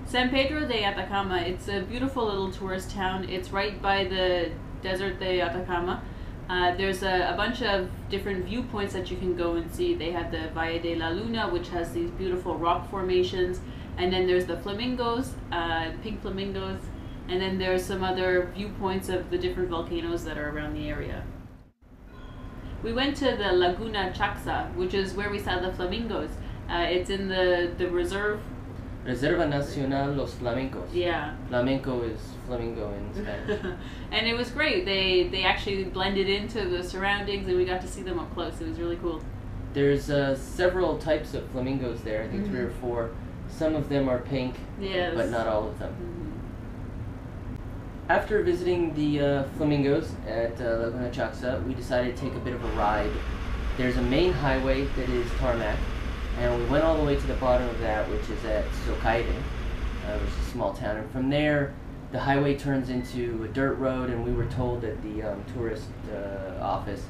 San Pedro de Atacama, it's a beautiful little tourist town. It's right by the Desert de Atacama. There's a bunch of different viewpoints that you can go and see. They have the Valle de la Luna, which has these beautiful rock formations, and then there's the Flamingos, pink flamingos, and then there's some other viewpoints of the different volcanoes that are around the area. We went to the Laguna Chaxa, which is where we saw the flamingos. It's in the reserve. Reserva Nacional Los Flamingos. Yeah. Flamenco is flamingo in Spanish. And it was great. They actually blended into the surroundings, and we got to see them up close. It was really cool. There's several types of flamingos there. I think 3 or 4. Some of them are pink, yes, but not all of them. After visiting the flamingos at Laguna Chaxa, we decided to take a bit of a ride. There's a main highway that is tarmac, and we went all the way to the bottom of that, which is at Socaire, which is a small town. And from there, the highway turns into a dirt road, and we were told at the tourist office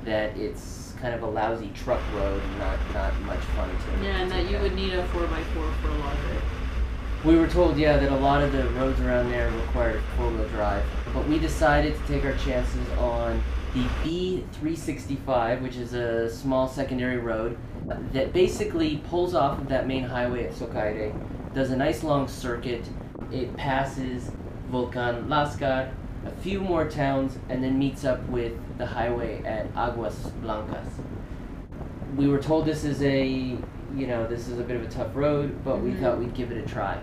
that it's kind of a lousy truck road and not much fun to. Yeah, and that you would need a 4x4 for a lot of it. We were told, yeah, that a lot of the roads around there required a 4-wheel drive, but we decided to take our chances on the B365, which is a small secondary road that basically pulls off of that main highway at Socaire, does a nice long circuit. It passes Volcan Lascar, a few more towns, and then meets up with the highway at Aguas Blancas. We were told this is a bit of a tough road, but we thought we'd give it a try.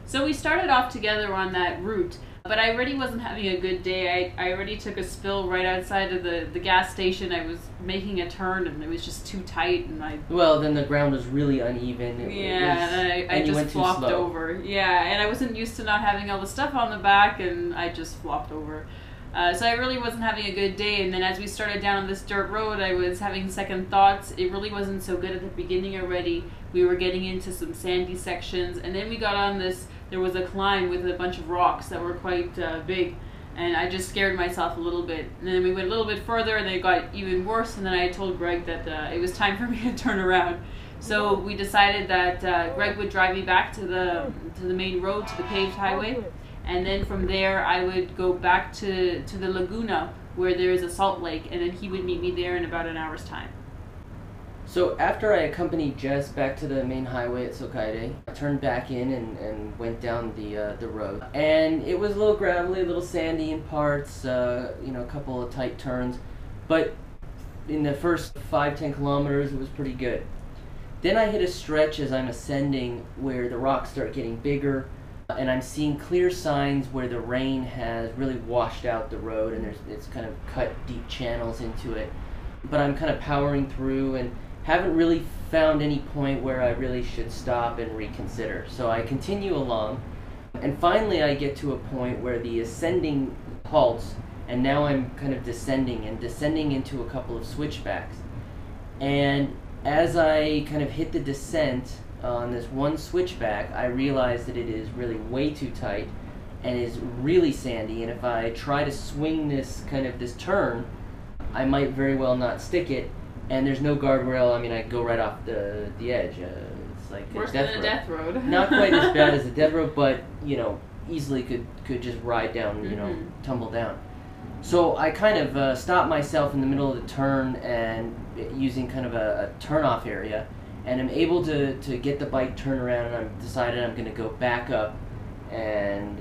So we started off together on that route, but I already wasn't having a good day. I already took a spill right outside of the gas station. I was making a turn and it was just too tight, and Well, then the ground was really uneven. And I just flopped over. Yeah, and I wasn't used to not having all the stuff on the back, and I just flopped over. So I really wasn't having a good day, and then as we started down on this dirt road, I was having second thoughts. It really wasn't so good at the beginning already. We were getting into some sandy sections, and then we got on this, there was a climb with a bunch of rocks that were quite big, and I just scared myself a little bit. And then we went a little bit further, and it got even worse, and then I told Greg that it was time for me to turn around. So we decided that Greg would drive me back to the main road, to the paved highway. And then from there, I would go back to the Laguna, where there is a salt lake, and then he would meet me there in about an hour's time. So after I accompanied Jess back to the main highway at Socaire, I turned back in and went down the road. And it was a little gravelly, a little sandy in parts, a couple of tight turns. But in the first 5-10 kilometers, it was pretty good. Then I hit a stretch as I'm ascending where the rocks start getting bigger, and I'm seeing clear signs where the rain has really washed out the road, and it's kind of cut deep channels into it. But I'm kind of powering through and haven't really found any point where I really should stop and reconsider. So I continue along, and finally I get to a point where the ascending halts, and now I'm kind of descending into a couple of switchbacks. And as I kind of hit the descent on this one switchback, I realize that it is really way too tight and is really sandy, and if I try to swing this turn, I might very well not stick it, and there's no guardrail. I mean, I go right off the edge. It's like worse than a death road. Not quite as bad as a death road, but easily could just ride down, tumble down. So I kind of stop myself in the middle of the turn and using kind of a turn-off area, and I'm able to get the bike turned around, and I've decided I'm going to go back up, and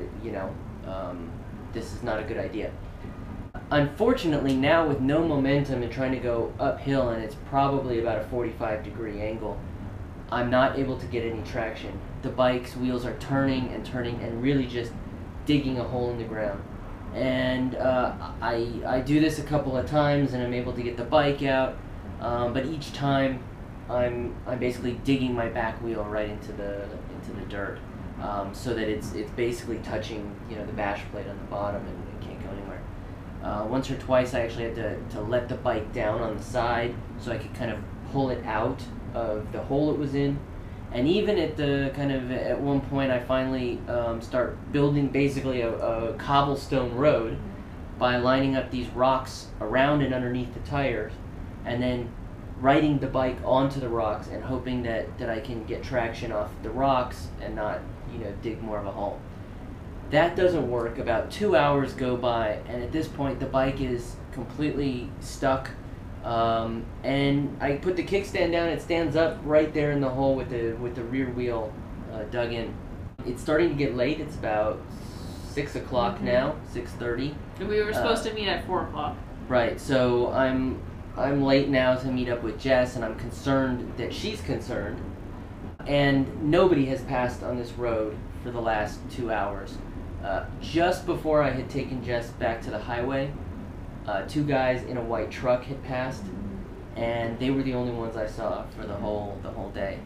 this is not a good idea. Unfortunately, now with no momentum and trying to go uphill, and it's probably about a 45-degree angle, I'm not able to get any traction. The bike's wheels are turning and really just digging a hole in the ground. And I do this a couple of times, and I'm able to get the bike out, but each time I'm basically digging my back wheel right into the dirt, so that it's basically touching the bash plate on the bottom, and it can't go anywhere. Once or twice I actually had to let the bike down on the side so I could kind of pull it out of the hole it was in. And even at one point I finally start building basically a cobblestone road by lining up these rocks around and underneath the tires, and then riding the bike onto the rocks and hoping that I can get traction off the rocks and not, dig more of a hole. That doesn't work. About 2 hours go by, and at this point the bike is completely stuck. And I put the kickstand down. It stands up right there in the hole with the rear wheel dug in. It's starting to get late. It's about 6 o'clock now, 6:30. And we were supposed to meet at 4 o'clock. Right. So I'm late now to meet up with Jess, and I'm concerned that she's concerned. And nobody has passed on this road for the last 2 hours. Just before I had taken Jess back to the highway, 2 guys in a white truck had passed, and they were the only ones I saw for the whole day.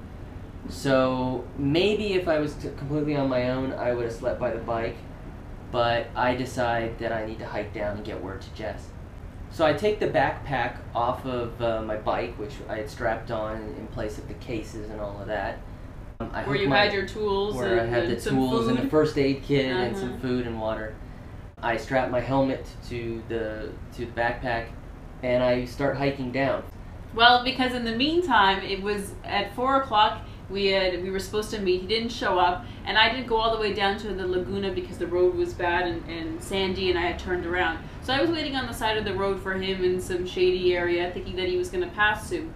So maybe if I was completely on my own, I would have slept by the bike, but I decide that I need to hike down and get word to Jess. So I take the backpack off of my bike, which I had strapped on in place of the cases and all of that. Where you had your tools, where I had the tools and the first aid kit and some food and water. I strap my helmet to the backpack, and I start hiking down. Well, because in the meantime, it was at 4 o'clock. We were supposed to meet. He didn't show up, and I didn't go all the way down to the Laguna because the road was bad and sandy, and I had turned around. So I was waiting on the side of the road for him in some shady area, thinking that he was going to pass soon.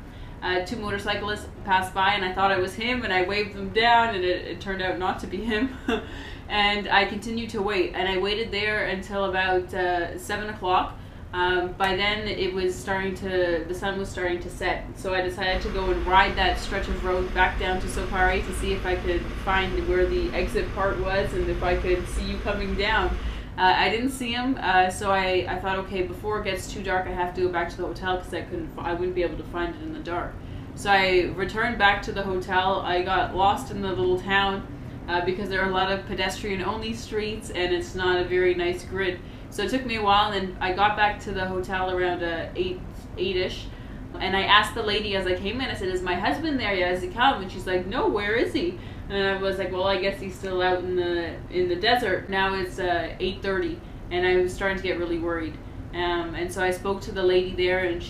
2 motorcyclists passed by, and I thought it was him, and I waved them down, and it turned out not to be him. And I continued to wait, and I waited there until about 7 o'clock. By then the sun was starting to set, so I decided to go and ride that stretch of road back down to Sokari to see if I could find where the exit part was and if I could see you coming down. I didn't see him, so I thought, okay, before it gets too dark I have to go back to the hotel because I wouldn't be able to find it in the dark. So I returned back to the hotel. I got lost in the little town because there are a lot of pedestrian-only streets and it's not a very nice grid. So it took me a while, and then I got back to the hotel around 8-ish, and I asked the lady as I came in, I said, "Is my husband there yet? Has he come?" And she's like, "No, where is he?" And I was like, "Well, I guess he's still out in the desert." Now it's 8:30, and I was starting to get really worried. And so I spoke to the lady there, and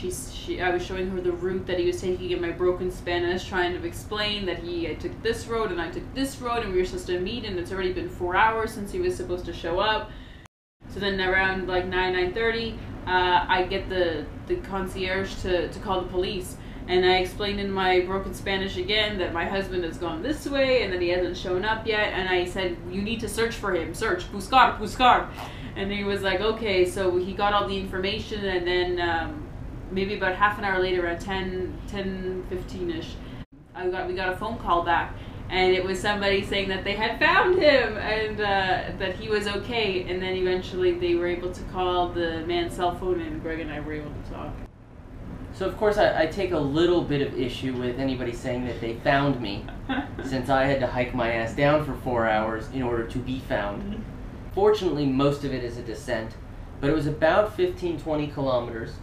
I was showing her the route that he was taking in my broken Spanish, trying to explain that I took this road and I took this road, and we were supposed to meet, and it's already been 4 hours since he was supposed to show up. So then around like 9:30, I get the concierge to call the police. And I explained in my broken Spanish again that my husband has gone this way and that he hasn't shown up yet. And I said, "You need to search for him. Search. Buscar. Buscar." And he was like, "Okay." So he got all the information, and then maybe about half an hour later, around 10:15-ish, we got a phone call back. And it was somebody saying that they had found him and that he was okay. And then eventually they were able to call the man's cell phone, and Greg and I were able to talk. So of course I take a little bit of issue with anybody saying that they found me, since I had to hike my ass down for 4 hours in order to be found. Fortunately, most of it is a descent, but it was about 15-20 kilometers.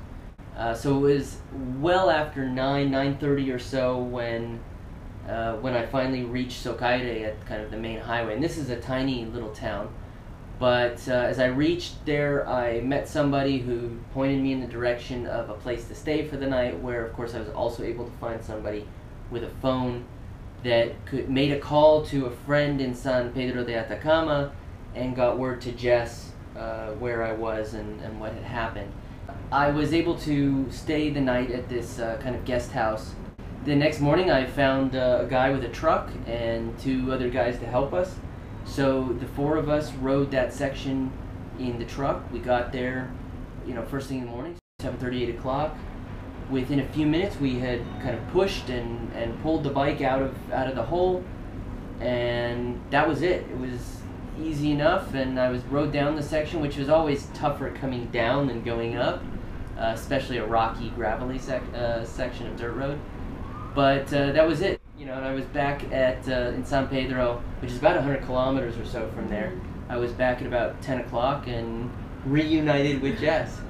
So it was well after 9:30 or so when I finally reached Socaire at kind of the main highway. And this is a tiny little town. But as I reached there, I met somebody who pointed me in the direction of a place to stay for the night, where of course I was also able to find somebody with a phone that made a call to a friend in San Pedro de Atacama and got word to Jess where I was and what had happened. I was able to stay the night at this kind of guest house. The next morning I found a guy with a truck and 2 other guys to help us. So the 4 of us rode that section in the truck. We got there, first thing in the morning, 7:30, 8 o'clock. Within a few minutes we had kind of pushed and pulled the bike out of the hole, and that was it. It was easy enough, and I rode down the section, which was always tougher coming down than going up, especially a rocky, gravelly section of dirt road. But that was it. And I was back in San Pedro, which is about 100 kilometers or so from there. I was back at about 10 o'clock and reunited with Jess.